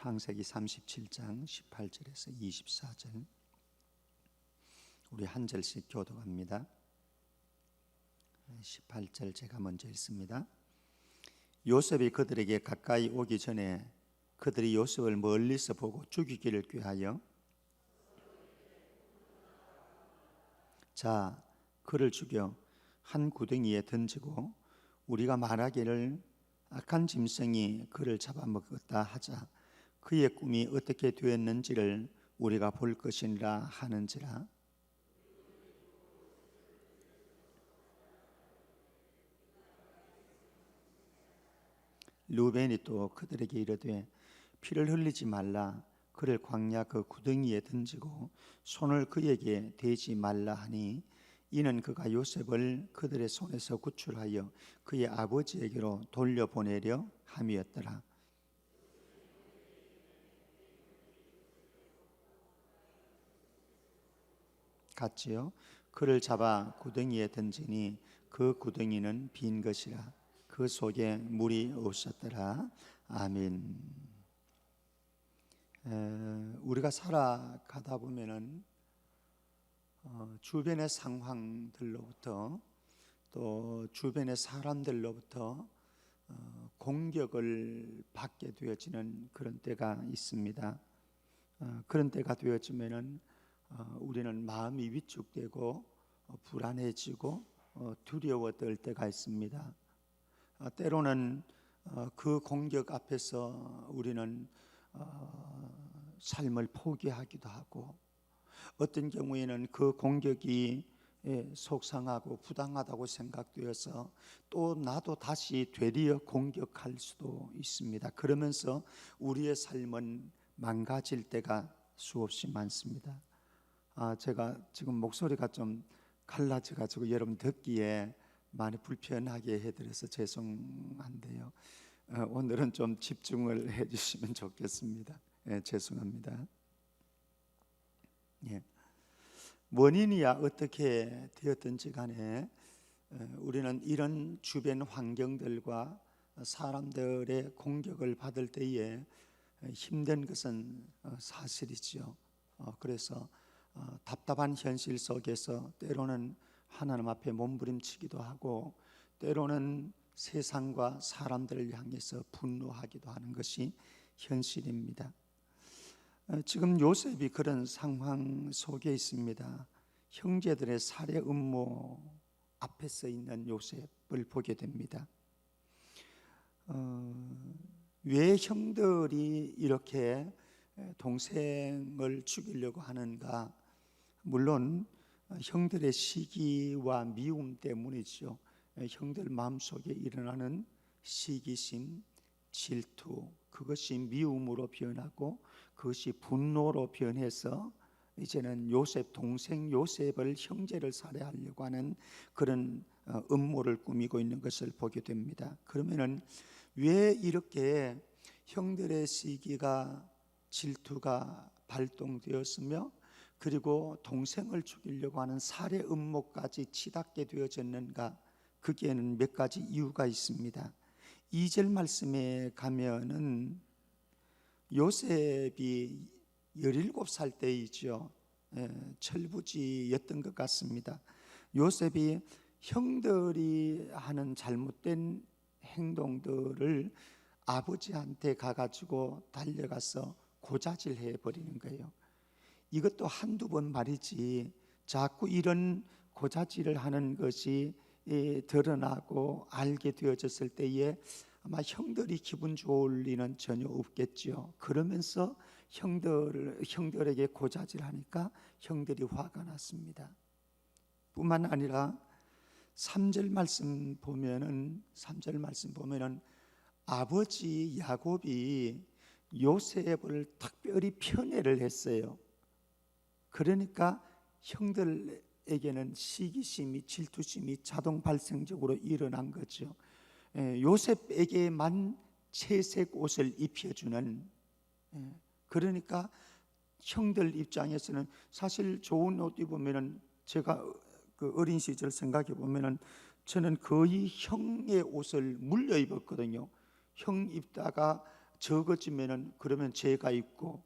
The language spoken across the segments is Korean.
창세기 37장 18절에서 24절 우리 한 절씩 교독합니다. 18절 제가 먼저 읽습니다. 요셉이 그들에게 가까이 오기 전에 그들이 요셉을 멀리서 보고 죽이기를 꾀하여 자 그를 죽여 한 구덩이에 던지고 우리가 말하기를 악한 짐승이 그를 잡아먹었다 하자. 그의 꿈이 어떻게 되었는지를 우리가 볼 것이니라 하는지라. 루벤이 또 그들에게 이르되 피를 흘리지 말라. 그를 광야 그 구덩이에 던지고 손을 그에게 대지 말라 하니 이는 그가 요셉을 그들의 손에서 구출하여 그의 아버지에게로 돌려보내려 함이었더라. 같지요. 그를 잡아 구덩이에 던지니 그 구덩이는 빈 것이라. 그 속에 물이 없었더라. 아멘. 우리가 살아가다 보면은 주변의 상황들로부터 또 주변의 사람들로부터 공격을 받게 되어지는 그런 때가 있습니다. 그런 때가 되어지면은 우리는 마음이 위축되고 불안해지고 두려워 떨 때가 있습니다. 때로는 그 공격 앞에서 우리는 삶을 포기하기도 하고 어떤 경우에는 그 공격이 속상하고 부당하다고 생각되어서 또 나도 다시 되리어 공격할 수도 있습니다. 그러면서 우리의 삶은 망가질 때가 수없이 많습니다. 제가 지금 목소리가 좀 갈라져가지고 여러분 듣기에 많이 불편하게 해드려서 죄송한데요. 오늘은 좀 집중을 해주시면 좋겠습니다. 죄송합니다. 원인이야 어떻게 되었든지 간에 우리는 이런 주변 환경들과 사람들의 공격을 받을 때에 힘든 것은 사실이지요. 그래서 답답한 현실 속에서 때로는 하나님 앞에 몸부림치기도 하고 때로는 세상과 사람들을 향해서 분노하기도 하는 것이 현실입니다. 지금 요셉이 그런 상황 속에 있습니다. 형제들의 살해 음모 앞에 서 있는 요셉을 보게 됩니다. 왜 형들이 이렇게 동생을 죽이려고 하는가? 물론 형들의 시기와 미움 때문이죠. 형들 마음속에 일어나는 시기심, 질투, 그것이 미움으로 변하고 그것이 분노로 변해서 이제는 요셉 동생 요셉을 형제를 살해하려고 하는 그런 음모를 꾸미고 있는 것을 보게 됩니다. 그러면은 왜 이렇게 형들의 시기가 질투가 발동되었으며 그리고 동생을 죽이려고 하는 살해 음모까지 치닫게 되어졌는가? 거기에는 몇 가지 이유가 있습니다. 2절 말씀에 가면은 요셉이 17살 때이죠. 철부지였던 것 같습니다. 요셉이 형들이 하는 잘못된 행동들을 아버지한테 가가지고 달려가서 고자질해 버리는 거예요. 이것도 한두 번 말이지 자꾸 이런 고자질을 하는 것이 드러나고 알게 되어졌을 때에 아마 형들이 기분 좋을 리는 전혀 없겠죠. 그러면서 형들에게 고자질하니까 형들이 화가 났습니다. 뿐만 아니라 3절 말씀 보면은 아버지 야곱이 요셉을 특별히 편애를 했어요. 그러니까 형들에게는 시기심이 질투심이 자동 발생적으로 일어난 거죠. 요셉에게만 채색 옷을 입혀주는, 그러니까 형들 입장에서는 사실 좋은 옷 입으면은 제가 그 어린 시절 생각해 보면은 저는 거의 형의 옷을 물려 입었거든요. 형 입다가 적어지면은 그러면 죄가 있고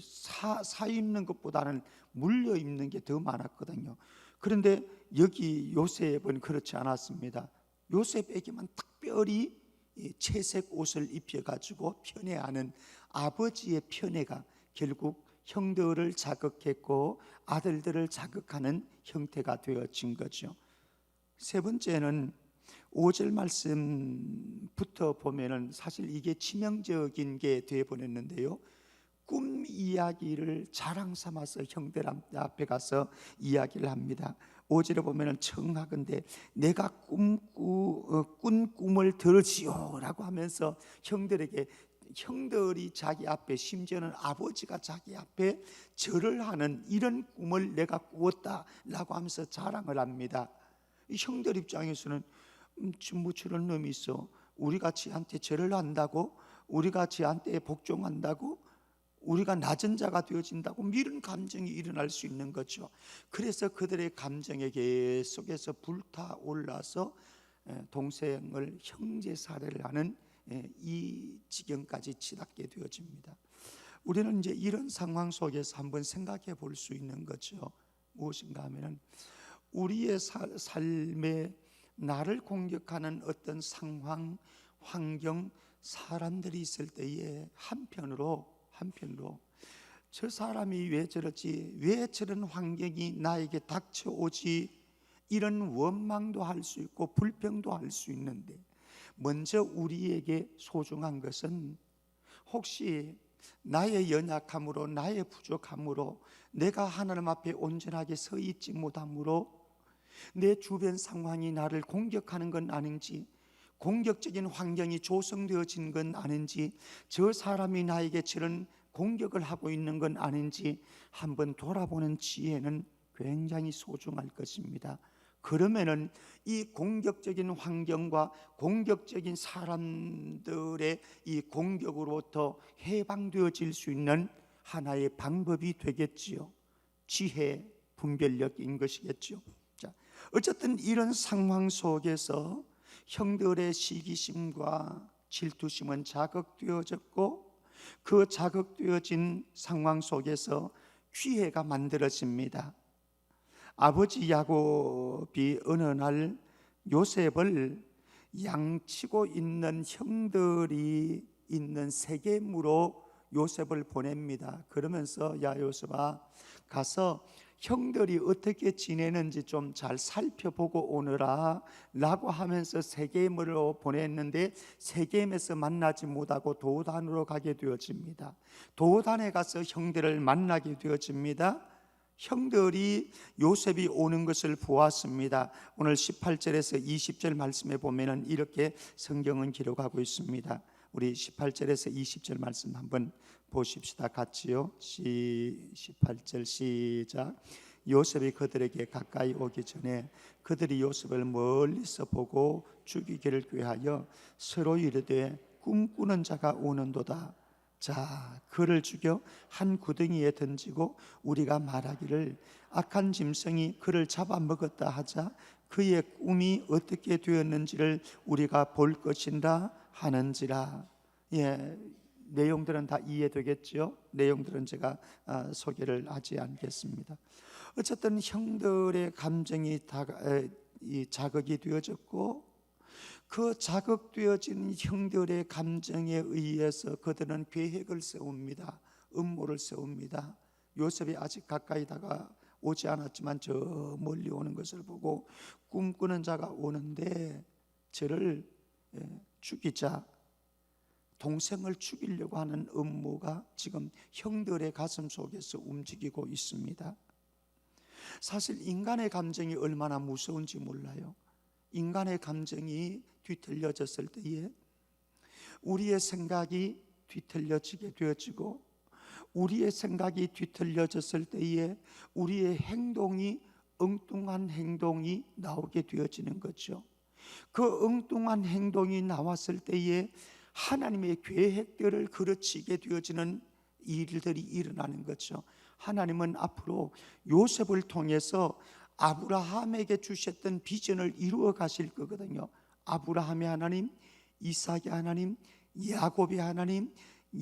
사 입는 것보다는 물려 입는 게 더 많았거든요. 그런데 여기 요셉은 그렇지 않았습니다. 요셉에게만 특별히 채색 옷을 입혀가지고 편애하는 아버지의 편애가 결국 형들을 자극했고 아들들을 자극하는 형태가 되어진 거죠. 세 번째는 5절 말씀부터 보면은 사실 이게 치명적인 게 되어버렸는데요. 꿈 이야기를 자랑 삼아서 형들 앞에 가서 이야기를 합니다. 5절에 보면은 청하건대 내가 꾼 꿈을 들으시오라고 하면서 형들이 자기 앞에, 심지어는 아버지가 자기 앞에 절을 하는 이런 꿈을 내가 꾸었다라고 하면서 자랑을 합니다. 이 형들 입장에서는 뭐 저런 놈이 있어, 우리가 지한테 절을 한다고, 우리가 지한테 복종한다고, 우리가 낮은 자가 되어진다고, 이런 감정이 일어날 수 있는 거죠. 그래서 그들의 감정에 계속해서 불타올라서 동생을 형제 살해를 하는 이 지경까지 치닫게 되어집니다. 우리는 이제 이런 상황 속에서 한번 생각해 볼 수 있는 거죠. 무엇인가 하면은 우리의 삶에 나를 공격하는 어떤 상황, 환경, 사람들이 있을 때에 한편으로 저 사람이 왜 저러지, 왜 저런 환경이 나에게 닥쳐오지, 이런 원망도 할 수 있고 불평도 할 수 있는데, 먼저 우리에게 소중한 것은 혹시 나의 연약함으로, 나의 부족함으로, 내가 하나님 앞에 온전하게 서 있지 못함으로 내 주변 상황이 나를 공격하는 건 아닌지, 공격적인 환경이 조성되어진 건 아닌지, 저 사람이 나에게 저런 공격을 하고 있는 건 아닌지 한번 돌아보는 지혜는 굉장히 소중할 것입니다. 그러면은 이 공격적인 환경과 공격적인 사람들의 이 공격으로부터 해방되어질 수 있는 하나의 방법이 되겠지요. 지혜, 분별력인 것이겠죠. 자, 어쨌든 이런 상황 속에서 형들의 시기심과 질투심은 자극되어졌고, 그 자극되어진 상황 속에서 피해가 만들어집니다. 아버지 야곱이 어느 날 요셉을 양치고 있는 형들이 있는 세겜으로 요셉을 보냅니다. 그러면서 야 요셉아, 가서 형들이 어떻게 지내는지 좀 잘 살펴보고 오너라 라고 하면서 세겜으로 보냈는데, 세겜에서 만나지 못하고 도단으로 가게 되어집니다. 도단에 가서 형들을 만나게 되어집니다. 형들이 요셉이 오는 것을 보았습니다. 오늘 18절에서 20절 말씀에 보면은 이렇게 성경은 기록하고 있습니다. 우리 18절에서 20절 말씀 한번 보십시다. 같이요. 18절 시작. 요셉이 그들에게 가까이 오기 전에 그들이 요셉을 멀리서 보고 죽이기를 꾀하여 서로 이르되 꿈꾸는 자가 오는도다. 자, 그를 죽여 한 구덩이에 던지고 우리가 말하기를 악한 짐승이 그를 잡아먹었다 하자 그의 꿈이 어떻게 되었는지를 우리가 볼 것인가 하는지라. 내용들은 다 이해되겠죠? 내용들은 제가 소개를 하지 않겠습니다. 어쨌든 형들의 감정이 자극이 되어졌고, 그 자극되어진 형들의 감정에 의해서 그들은 계획을 세웁니다. 음모를 세웁니다. 요셉이 아직 가까이 다가오지 않았지만 저 멀리 오는 것을 보고 꿈꾸는 자가 오는데 저를 죽이자, 동생을 죽이려고 하는 음모가 지금 형들의 가슴 속에서 움직이고 있습니다. 사실 인간의 감정이 얼마나 무서운지 몰라요. 인간의 감정이 뒤틀려졌을 때에 우리의 생각이 뒤틀려지게 되어지고, 우리의 생각이 뒤틀려졌을 때에 우리의 행동이, 엉뚱한 행동이 나오게 되어지는 거죠. 그 엉뚱한 행동이 나왔을 때에 하나님의 계획들을 그르치게 되어지는 일들이 일어나는 거죠. 하나님은 앞으로 요셉을 통해서 아브라함에게 주셨던 비전을 이루어 가실 거거든요. 아브라함의 하나님, 이삭의 하나님, 야곱의 하나님,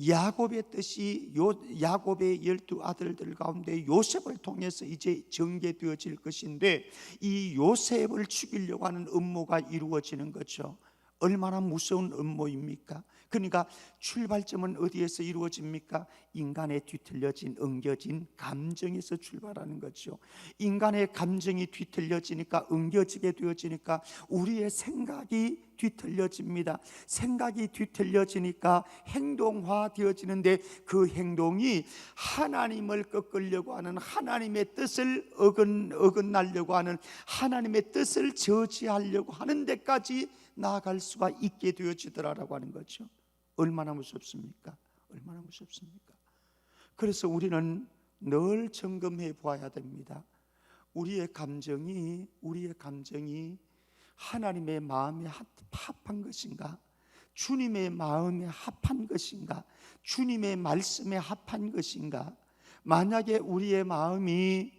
야곱의 뜻이 야곱의 12아들들 가운데 요셉을 통해서 이제 전개되어질 것인데, 이 요셉을 죽이려고 하는 음모가 이루어지는 거죠. 얼마나 무서운 음모입니까? 그러니까 출발점은 어디에서 이루어집니까? 인간의 뒤틀려진, 엉겨진 감정에서 출발하는 거죠. 인간의 감정이 뒤틀려지니까, 엉겨지게 되어지니까 우리의 생각이 뒤틀려집니다. 생각이 뒤틀려지니까 행동화 되어지는데, 그 행동이 하나님을 꺾으려고 하는, 하나님의 뜻을 어긋나려고 하는, 하나님의 뜻을 저지하려고 하는 데까지 나아갈 수가 있게 되어지더라라고 하는 거죠. 얼마나 무섭습니까? 얼마나 무섭습니까? 그래서 우리는 늘 점검해 보아야 됩니다. 우리의 감정이 하나님의 마음에 합한 것인가? 주님의 마음에 합한 것인가? 주님의 말씀에 합한 것인가? 만약에 우리의 마음이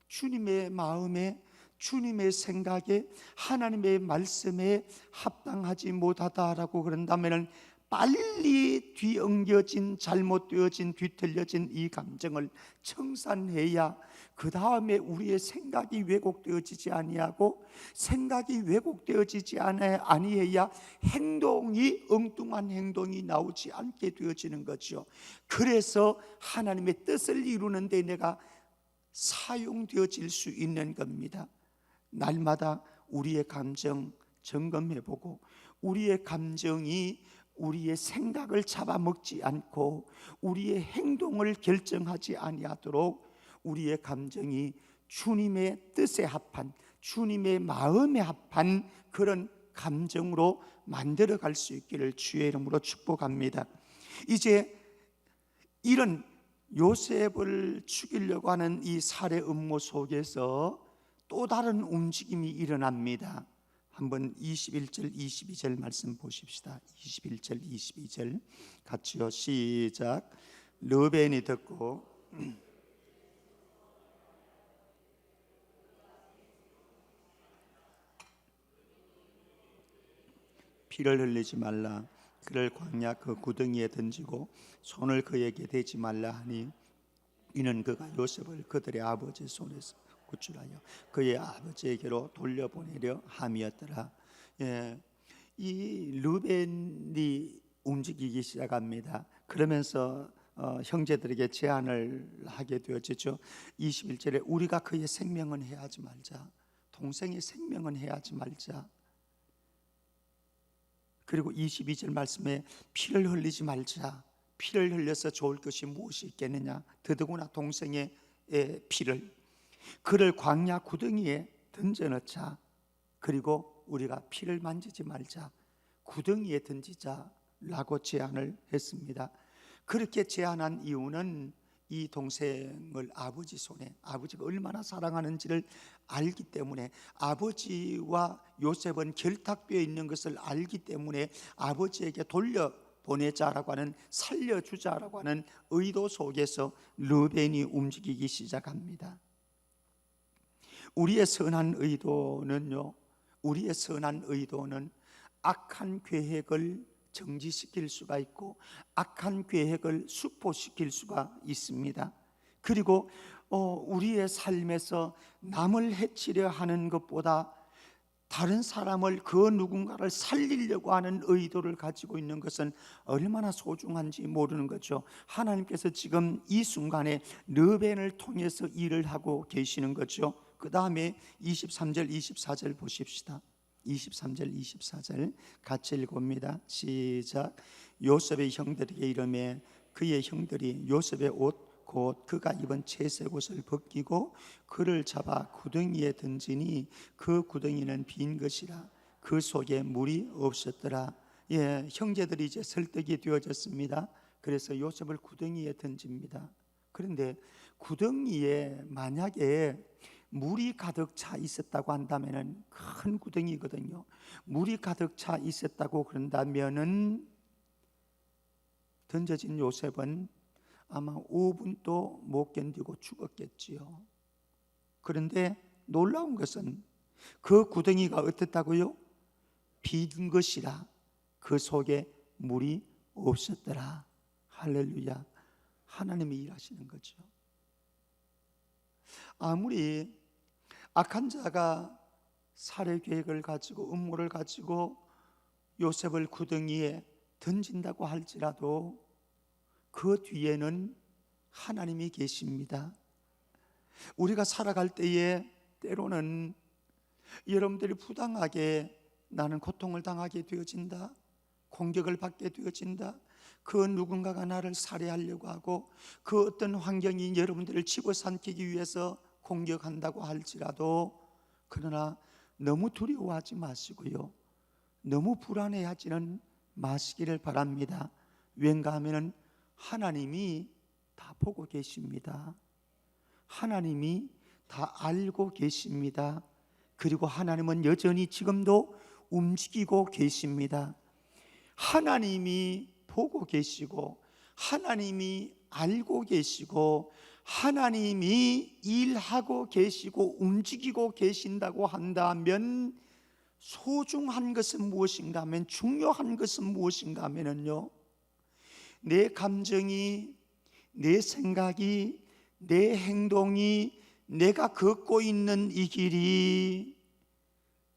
주님의 마음에, 주님의 생각에, 하나님의 말씀에 합당하지 못하다라고 그런다면, 빨리 뒤엉겨진, 잘못되어진, 뒤틀려진 이 감정을 청산해야, 그 다음에 우리의 생각이 왜곡되어지지 아니하고, 생각이 왜곡되어지지 아니해야 행동이, 엉뚱한 행동이 나오지 않게 되어지는 거죠. 그래서 하나님의 뜻을 이루는 데 내가 사용되어질 수 있는 겁니다. 날마다 우리의 감정 점검해보고, 우리의 감정이 우리의 생각을 잡아먹지 않고 우리의 행동을 결정하지 아니하도록, 우리의 감정이 주님의 뜻에 합한, 주님의 마음에 합한 그런 감정으로 만들어갈 수 있기를 주의 이름으로 축복합니다. 이제 이런 요셉을 죽이려고 하는 이 살해 음모 속에서 또 다른 움직임이 일어납니다. 한번 21절 22절 말씀 보십시다. 21절 22절 같이요. 시작. 르벤이 듣고 피를 흘리지 말라. 그를 광야 그 구덩이에 던지고 손을 그에게 대지 말라 하니, 이는 그가 요셉을 그들의 아버지 손에서 구출하여 그의 아버지에게로 돌려보내려 함이었더라. 이 르벤이 움직이기 시작합니다. 그러면서 형제들에게 제안을 하게 되어지죠. 21절에 우리가 그의 생명은 해하지 말자, 동생의 생명은 해하지 말자. 그리고 22절 말씀에 피를 흘리지 말자. 피를 흘려서 좋을 것이 무엇이 있겠느냐? 더더구나 동생의 피를, 그를 광야 구덩이에 던져넣자. 그리고 우리가 피를 만지지 말자, 구덩이에 던지자라고 제안을 했습니다. 그렇게 제안한 이유는 이 동생을 아버지 손에, 아버지가 얼마나 사랑하는지를 알기 때문에, 아버지와 요셉은 결탁되어 있는 것을 알기 때문에 아버지에게 돌려보내자라고 하는, 살려주자라고 하는 의도 속에서 르벤이 움직이기 시작합니다. 우리의 선한 의도는요, 우리의 선한 의도는 악한 계획을 정지시킬 수가 있고 악한 계획을 수포시킬 수가 있습니다. 그리고 우리의 삶에서 남을 해치려 하는 것보다 다른 사람을, 그 누군가를 살리려고 하는 의도를 가지고 있는 것은 얼마나 소중한지 모르는 거죠. 하나님께서 지금 이 순간에 르벤을 통해서 일을 하고 계시는 거죠. 그 다음에 23절 24절 보십시다. 23절 24절 같이 읽어봅니다. 시작. 요셉의 형들에게 이르매 그의 형들이 요셉의 옷 곧 그가 입은 채색 옷을 벗기고 그를 잡아 구덩이에 던지니 그 구덩이는 빈 것이라 그 속에 물이 없었더라. 형제들이 이제 설득이 되어졌습니다. 그래서 요셉을 구덩이에 던집니다. 그런데 구덩이에 만약에 물이 가득 차 있었다고 한다면은, 큰 구덩이거든요. 물이 가득 차 있었다고 그런다면은 던져진 요셉은 아마 5분도 못 견디고 죽었겠지요. 그런데 놀라운 것은 그 구덩이가 어떻다고요? 빈 것이라 그 속에 물이 없었더라. 할렐루야. 하나님이 일하시는 거죠. 아무리 악한 자가 살해 계획을 가지고 음모를 가지고 요셉을 구덩이에 던진다고 할지라도 그 뒤에는 하나님이 계십니다. 우리가 살아갈 때에 때로는 여러분들이 부당하게 나는 고통을 당하게 되어진다, 공격을 받게 되어진다, 그 누군가가 나를 살해하려고 하고 그 어떤 환경이 여러분들을 집어삼키기 위해서 공격한다고 할지라도, 그러나 너무 두려워하지 마시고요, 너무 불안해하지는 마시기를 바랍니다. 왠가 하면은 하나님이 다 보고 계십니다. 하나님이 다 알고 계십니다. 그리고 하나님은 여전히 지금도 움직이고 계십니다. 하나님이 보고 계시고 하나님이 알고 계시고 하나님이 일하고 계시고 움직이고 계신다고 한다면 소중한 것은 무엇인가 하면, 중요한 것은 무엇인가 하면요, 내 감정이, 내 생각이, 내 행동이, 내가 걷고 있는 이 길이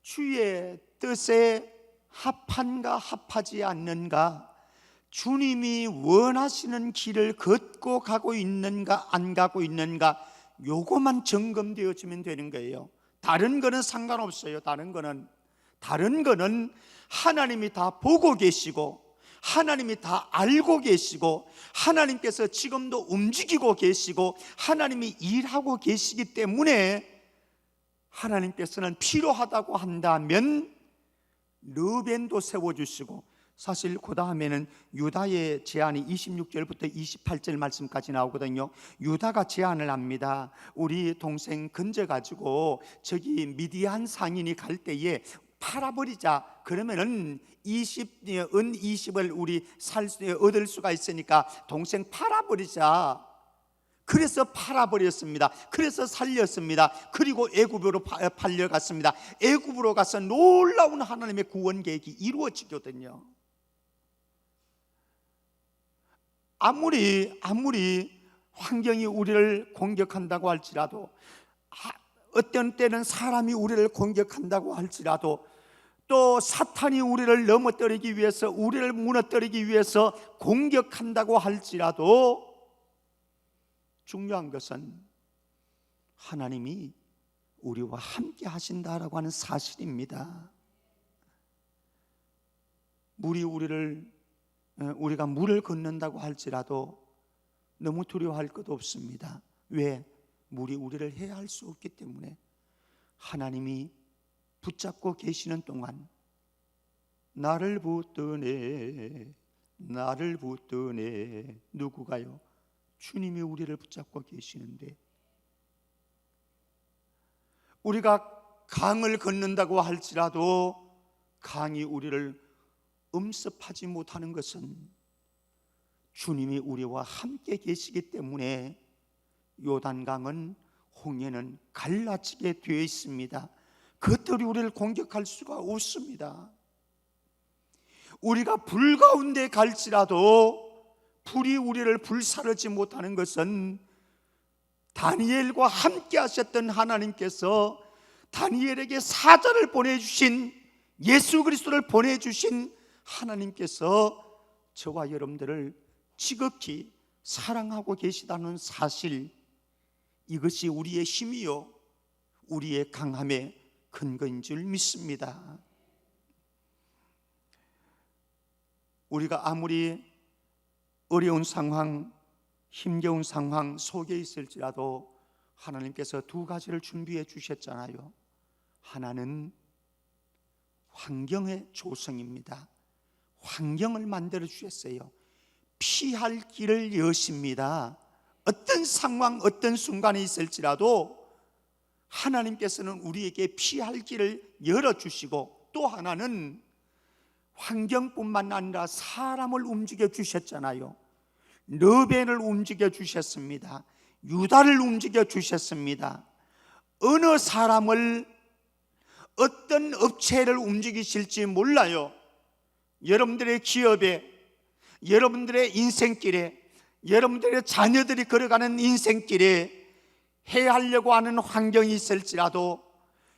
주의 뜻에 합한가 합하지 않는가, 주님이 원하시는 길을 걷고 가고 있는가 안 가고 있는가, 요거만 점검되어지면 되는 거예요. 다른 거는 상관없어요. 다른 거는 하나님이 다 보고 계시고 하나님이 다 알고 계시고 하나님께서 지금도 움직이고 계시고 하나님이 일하고 계시기 때문에, 하나님께서는 필요하다고 한다면 르벤도 세워주시고, 사실 그 다음에는 유다의 제안이 26절부터 28절 말씀까지 나오거든요. 유다가 제안을 합니다. 우리 동생 건져가지고 저기 미디안 상인이 갈 때에 팔아버리자. 그러면은 은 20을 우리 얻을 수가 있으니까 동생 팔아버리자. 그래서 팔아버렸습니다. 그래서 살렸습니다. 그리고 애굽으로 팔려갔습니다. 애굽으로 가서 놀라운 하나님의 구원 계획이 이루어지거든요. 아무리 환경이 우리를 공격한다고 할지라도, 어떤 때는 사람이 우리를 공격한다고 할지라도, 또 사탄이 우리를 넘어뜨리기 위해서, 우리를 무너뜨리기 위해서 공격한다고 할지라도, 중요한 것은 하나님이 우리와 함께 하신다라고 하는 사실입니다. 우리가 물을 걷는다고 할지라도 너무 두려워할 것도 없습니다. 왜? 물이 우리를 해할 수 없기 때문에. 하나님이 붙잡고 계시는 동안 나를 붙드네, 나를 붙드네. 누구가요? 주님이 우리를 붙잡고 계시는데, 우리가 강을 걷는다고 할지라도 강이 우리를 엄습하지 못하는 것은 주님이 우리와 함께 계시기 때문에 요단강은, 홍해는 갈라지게 되어 있습니다. 그것들이 우리를 공격할 수가 없습니다. 우리가 불 가운데 갈지라도 불이 우리를 불사르지 못하는 것은 다니엘과 함께 하셨던 하나님께서 다니엘에게 사자를 보내주신, 예수 그리스도를 보내주신 하나님께서 저와 여러분들을 지극히 사랑하고 계시다는 사실, 이것이 우리의 힘이요 우리의 강함의 근거인 줄 믿습니다. 우리가 아무리 어려운 상황, 힘겨운 상황 속에 있을지라도 하나님께서 두 가지를 준비해 주셨잖아요. 하나는 환경의 조성입니다. 환경을 만들어 주셨어요. 피할 길을 여십니다. 어떤 상황, 어떤 순간이 있을지라도 하나님께서는 우리에게 피할 길을 열어주시고, 또 하나는 환경뿐만 아니라 사람을 움직여 주셨잖아요. 르벤을 움직여 주셨습니다. 유다를 움직여 주셨습니다. 어느 사람을, 어떤 업체를 움직이실지 몰라요. 여러분들의 기업에, 여러분들의 인생길에, 여러분들의 자녀들이 걸어가는 인생길에 해하려고 하는 환경이 있을지라도,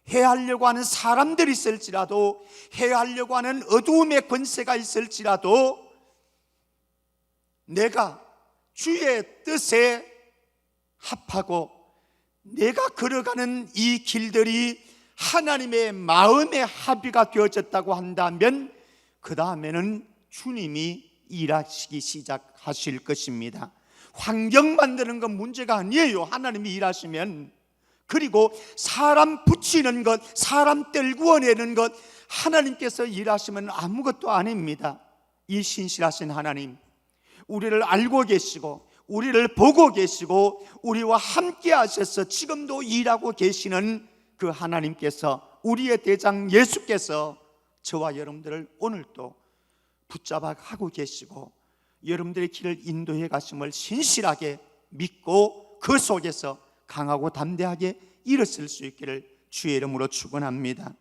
해하려고 하는 사람들이 있을지라도, 해하려고 하는 어두움의 권세가 있을지라도 내가 주의 뜻에 합하고 내가 걸어가는 이 길들이 하나님의 마음의 합의가 되어졌다고 한다면 그 다음에는 주님이 일하시기 시작하실 것입니다. 환경 만드는 건 문제가 아니에요. 하나님이 일하시면. 그리고 사람 붙이는 것, 사람 떼구어내는 것, 하나님께서 일하시면 아무것도 아닙니다. 이 신실하신 하나님, 우리를 알고 계시고 우리를 보고 계시고 우리와 함께 하셔서 지금도 일하고 계시는 그 하나님께서, 우리의 대장 예수께서 저와 여러분들을 오늘도 붙잡아 가고 계시고 여러분들의 길을 인도해 가심을 신실하게 믿고 그 속에서 강하고 담대하게 일어설 수 있기를 주의 이름으로 축원합니다.